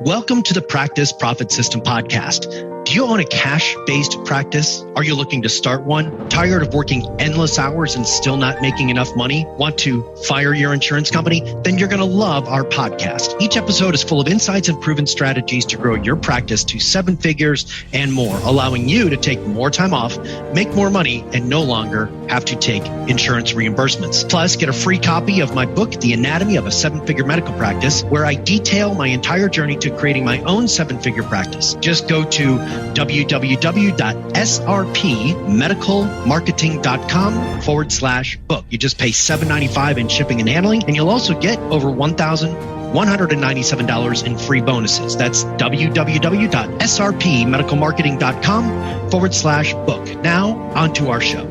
Welcome to the Practice Profit System podcast. Do you own a cash-based practice? Are you looking to start one? Tired of working endless hours and still not making enough money? Want to fire your insurance company? Then you're going to love our podcast. Each episode is full of insights and proven strategies to grow your practice to 7 figures and more, allowing you to take more time off, make more money, and no longer have to take insurance reimbursements. Plus, get a free copy of my book, The Anatomy of a 7-Figure Medical Practice, where I detail my entire journey to creating my own 7-figure practice. Just go to www.srpmedicalmarketing.com/book. You just pay $7.95 in shipping and handling, and you'll also get over $1,197 in free bonuses. That's www.srpmedicalmarketing.com/book. Now, on to our show.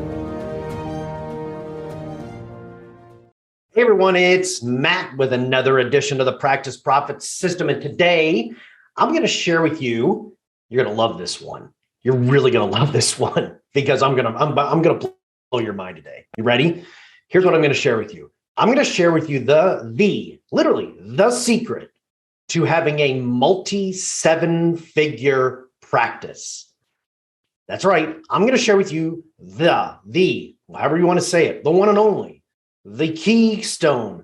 Hey everyone, it's Matt with another edition of the Practice Profit System. And today I'm going to share with you, you're going to love this one. You're really going to love this one because I'm going to blow your mind today. You ready? Here's what I'm going to share with you. I'm going to share with you literally the secret to having a multi-7-figure practice. That's right. I'm going to share with you the, however you want to say it, the one and only, the keystone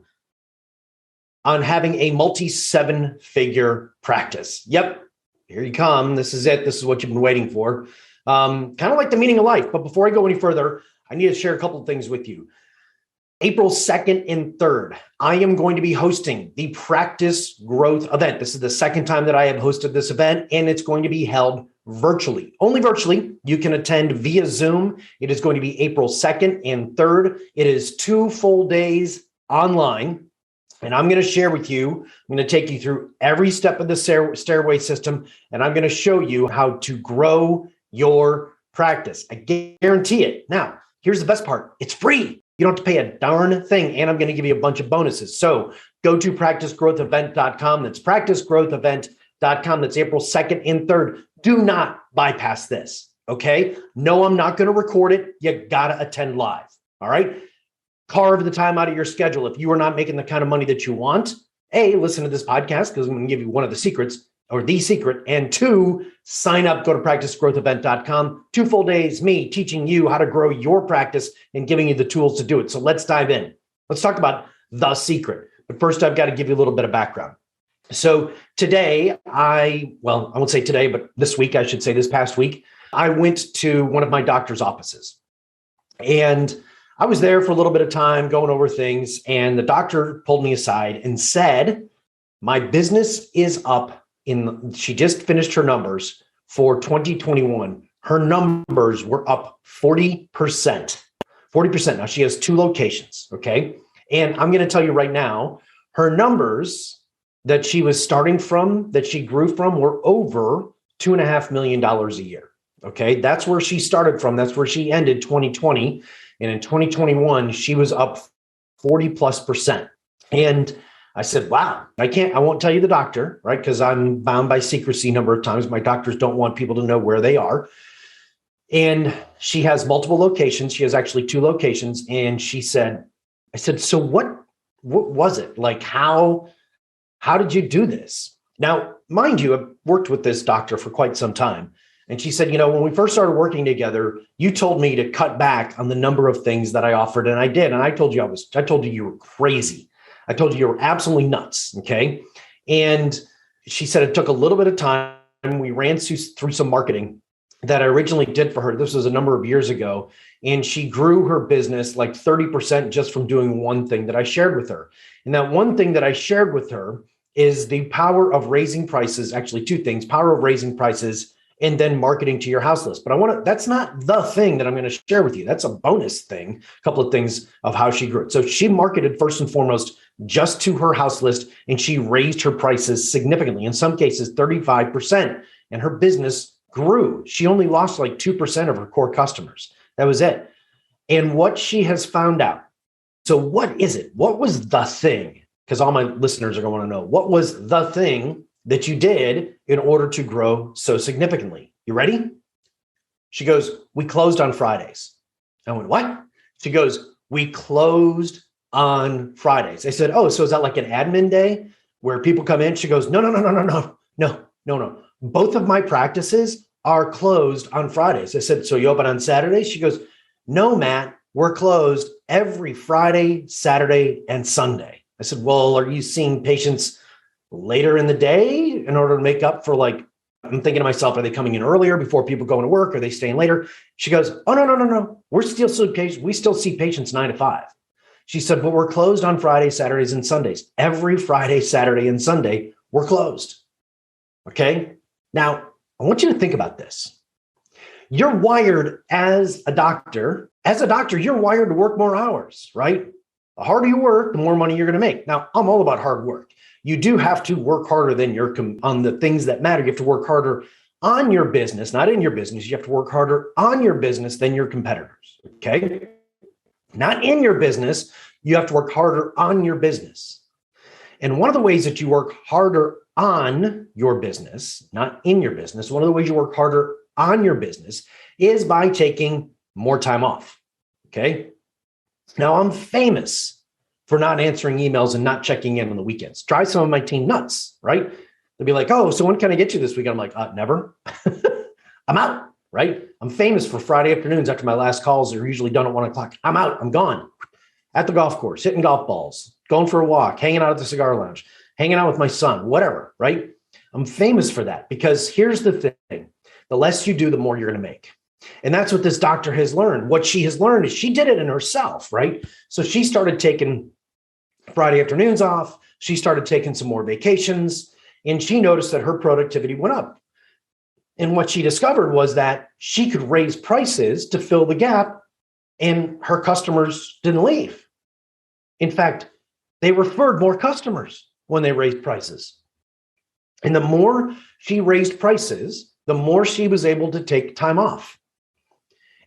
on having a multi-7-figure practice. Yep, here you come. This is it. This is what you've been waiting for. Kind of like the meaning of life. But before I go any further, I need to share a couple of things with you. April 2nd and 3rd, I am going to be hosting the Practice Growth event. This is the second time that I have hosted this event, and it's going to be held virtually. Only virtually. You can attend via Zoom. It is going to be April 2nd and 3rd. It is 2 full days online. And I'm going to share with you, I'm going to take you through every step of the stairway system, and I'm going to show you how to grow your practice. I guarantee it. Now, here's the best part. It's free. You don't have to pay a darn thing, and I'm going to give you a bunch of bonuses. So go to practicegrowthevent.com. That's practicegrowthevent.com. That's April 2nd and 3rd. Do not bypass this, okay? No, I'm not going to record it. You got to attend live, all right? Carve the time out of your schedule. If you are not making the kind of money that you want, A, listen to this podcast because I'm going to give you one of the secrets or the secret. And 2, sign up, go to practicegrowthevent.com. 2 full days, me teaching you how to grow your practice and giving you the tools to do it. So let's dive in. Let's talk about the secret. But first, I've got to give you a little bit of background. So today, I won't say today, but this week, I should say this past week, I went to one of my doctor's offices. And I was there for a little bit of time going over things. And the doctor pulled me aside and said, my business is up. She just finished her numbers for 2021. Her numbers were up 40%. 40%. Now she has 2 locations. Okay. And I'm going to tell you right now, her numbers that she was starting from, that she grew from, were over $2.5 million a year. Okay. That's where she started from. That's where she ended 2020. And in 2021, she was up 40+%. And I said, wow, I won't tell you the doctor, right? Because I'm bound by secrecy a number of times. My doctors don't want people to know where they are. And she has multiple locations. She has actually 2 locations. And I said, so what was it? Like, how did you do this? Now, mind you, I've worked with this doctor for quite some time. And she said, when we first started working together, you told me to cut back on the number of things that I offered. And I did. And I told you you were crazy. I told you were absolutely nuts. Okay. And she said it took a little bit of time. We ran through some marketing that I originally did for her. This was a number of years ago. And she grew her business like 30% just from doing one thing that I shared with her. And that one thing that I shared with her is the power of raising prices. Actually, 2 things: power of raising prices and then marketing to your house list. But that's not the thing that I'm going to share with you. That's a bonus thing, a couple of things of how she grew it. So she marketed first and foremost just to her house list, and she raised her prices significantly, in some cases 35%, and her business grew. She only lost like 2% of her core customers. That was it. And what she has found out. So what is it? What was the thing? Because all my listeners are going to want to know, what was the thing that you did in order to grow so significantly? You ready? She goes, we closed on Fridays. I went, what? She goes, we closed on Fridays. I said, oh, so is that like an admin day where people come in? She goes, no. No, no, no. Both of my practices are closed on Fridays. I said, so you open on Saturdays? She goes, no, Matt, we're closed every Friday, Saturday, and Sunday. I said, well, are you seeing patients later in the day in order to make up for, like, I'm thinking to myself, are they coming in earlier before people going to work? Are they staying later? She goes, oh, no, no, no, no. We still see patients 9 to 5. She said, but we're closed on Fridays, Saturdays, and Sundays. Every Friday, Saturday, and Sunday, we're closed. Okay. Now, I want you to think about this. You're wired as a doctor. As a doctor, you're wired to work more hours, right? The harder you work, the more money you're going to make. Now, I'm all about hard work. You do have to work harder than on the things that matter. You have to work harder on your business, not in your business. You have to work harder on your business than your competitors. Okay. Not in your business. You have to work harder on your business. And one of the ways that you work harder on your business, not in your business, one of the ways you work harder on your business is by taking more time off. Okay. Now, I'm famous for not answering emails and not checking in on the weekends. Drive some of my team nuts, right? They'll be like, oh, so when can I get you this weekend? I'm like, never. I'm out, right? I'm famous for Friday afternoons after my last calls are usually done at 1 o'clock. I'm out. I'm gone. At the golf course, hitting golf balls, going for a walk, hanging out at the cigar lounge, hanging out with my son, whatever, right? I'm famous for that because here's the thing. The less you do, the more you're going to make. And that's what this doctor has learned. What she has learned is she did it in herself, right? So she started taking Friday afternoons off. She started taking some more vacations, and she noticed that her productivity went up. And what she discovered was that she could raise prices to fill the gap, and her customers didn't leave. In fact, they referred more customers when they raised prices. And the more she raised prices, the more she was able to take time off.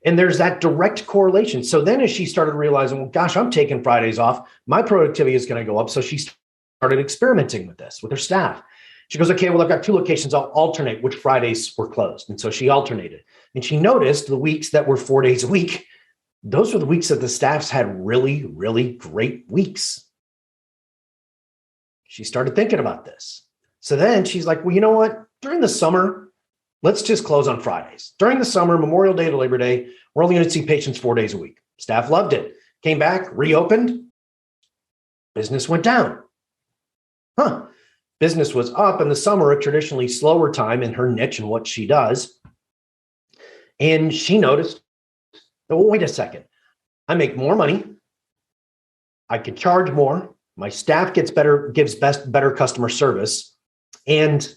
And there's that direct correlation. So then as she started realizing, well, gosh, I'm taking Fridays off, my productivity is going to go up. So she started experimenting with this with her staff. She goes, okay, well, I've got 2 locations. I'll alternate which Fridays were closed. And so she alternated. And she noticed the weeks that were 4 days a week, those were the weeks that the staffs had really, really great weeks. She started thinking about this. So then she's like, well, you know what? During the summer, let's just close on Fridays. During the summer, Memorial Day to Labor Day, we're only going to see patients 4 days a week. Staff loved it. Came back, reopened. Business went down. Business was up in the summer, a traditionally slower time in her niche and what she does. And she noticed, oh, wait a second. I make more money. I can charge more. My staff gives better customer service. And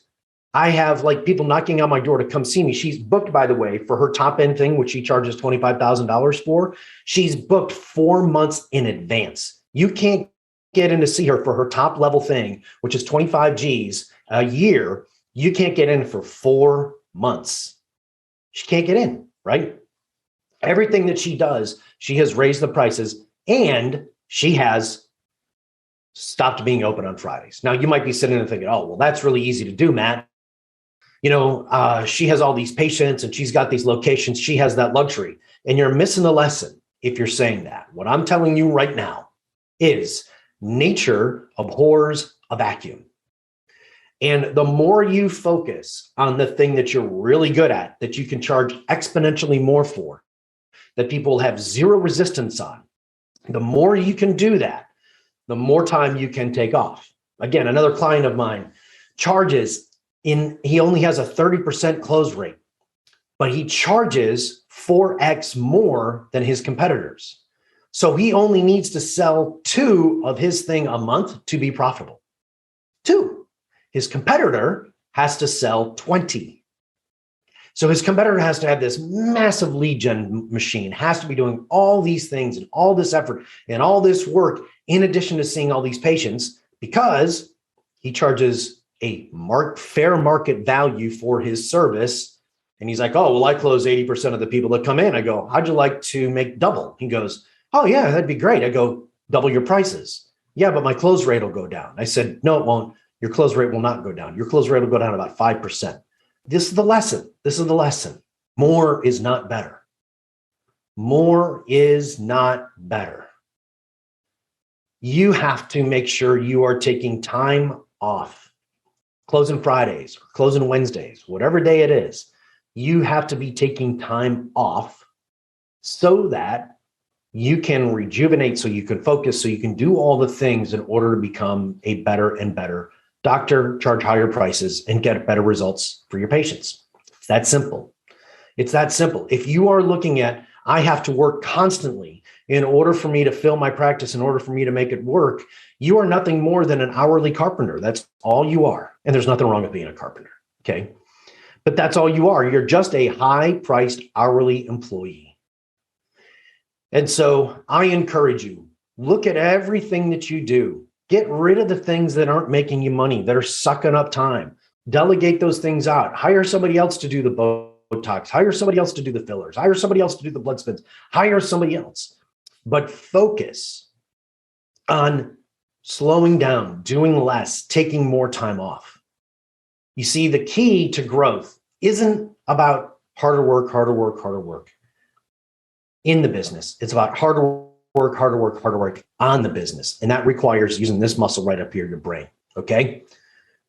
I have like people knocking on my door to come see me. She's booked, by the way, for her top end thing, which she charges $25,000 for. She's booked 4 months in advance. You can't get in to see her for her top level thing, which is 25 G's a year. You can't get in for 4 months. She can't get in, right? Everything that she does, she has raised the prices and she has stopped being open on Fridays. Now, you might be sitting there thinking, oh, well, that's really easy to do, Matt. She has all these patients and she's got these locations. She has that luxury. And you're missing the lesson if you're saying that. What I'm telling you right now is nature abhors a vacuum. And the more you focus on the thing that you're really good at, that you can charge exponentially more for, that people have zero resistance on, the more you can do that, the more time you can take off. Again, another client of mine charges he only has a 30% close rate, but he charges 4x more than his competitors. So he only needs to sell 2 of his thing a month to be profitable. 2. His competitor has to sell 20. So his competitor has to have this massive lead gen machine, has to be doing all these things and all this effort and all this work in addition to seeing all these patients because he charges a fair market value for his service. And he's like, oh, well, I close 80% of the people that come in. I go, how'd you like to make double? He goes, oh, yeah, that'd be great. I go, double your prices. Yeah, but my close rate will go down. I said, no, it won't. Your close rate will not go down. Your close rate will go down about 5%. This is the lesson. This is the lesson. More is not better. More is not better. You have to make sure you are taking time off. closing Fridays, or closing Wednesdays, whatever day it is, you have to be taking time off so that you can rejuvenate, so you can focus, so you can do all the things in order to become a better and better doctor, charge higher prices, and get better results for your patients. It's that simple. It's that simple. If you are looking at, I have to work constantly in order for me to fill my practice, in order for me to make it work, you are nothing more than an hourly carpenter. That's all you are. And there's nothing wrong with being a carpenter. Okay. But that's all you are. You're just a high-priced hourly employee. And so I encourage you, look at everything that you do. Get rid of the things that aren't making you money, that are sucking up time. Delegate those things out. Hire somebody else to do the Botox. Hire somebody else to do the fillers. Hire somebody else to do the blood spins. Hire somebody else. But focus on slowing down, doing less, taking more time off. You see, the key to growth isn't about harder work in the business. It's about harder work on the business. And that requires using this muscle right up here, your brain. Okay.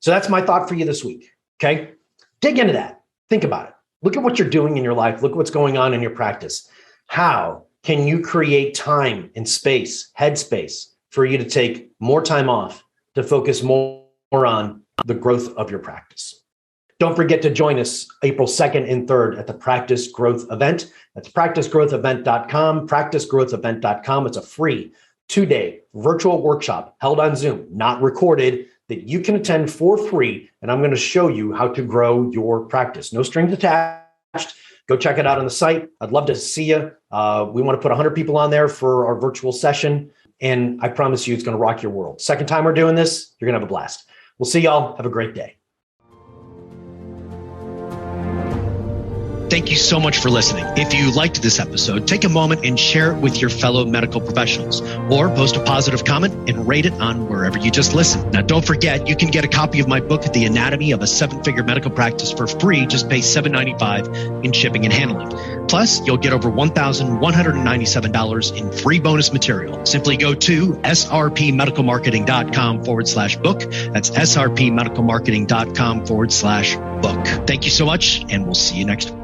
So that's my thought for you this week. Okay. Dig into that. Think about it. Look at what you're doing in your life. Look at what's going on in your practice. How can you create time and space, headspace, for you to take more time off to focus more on the growth of your practice? Don't forget to join us April 2nd and 3rd at the Practice Growth Event. That's practicegrowthevent.com, practicegrowthevent.com. It's a free 2-day virtual workshop held on Zoom, not recorded, that you can attend for free. And I'm going to show you how to grow your practice. No strings attached. Go check it out on the site. I'd love to see you. We want to put 100 people on there for our virtual session. And I promise you, it's going to rock your world. Second time we're doing this, you're going to have a blast. We'll see y'all. Have a great day. Thank you so much for listening. If you liked this episode, take a moment and share it with your fellow medical professionals, or post a positive comment and rate it on wherever you just listen. Now, don't forget, you can get a copy of my book, The Anatomy of a Seven-Figure Medical Practice, for free. Just pay $7.95 in shipping and handling. Plus, you'll get over $1,197 in free bonus material. Simply go to srpmedicalmarketing.com/book. That's srpmedicalmarketing.com/book. Thank you so much, and we'll see you next week.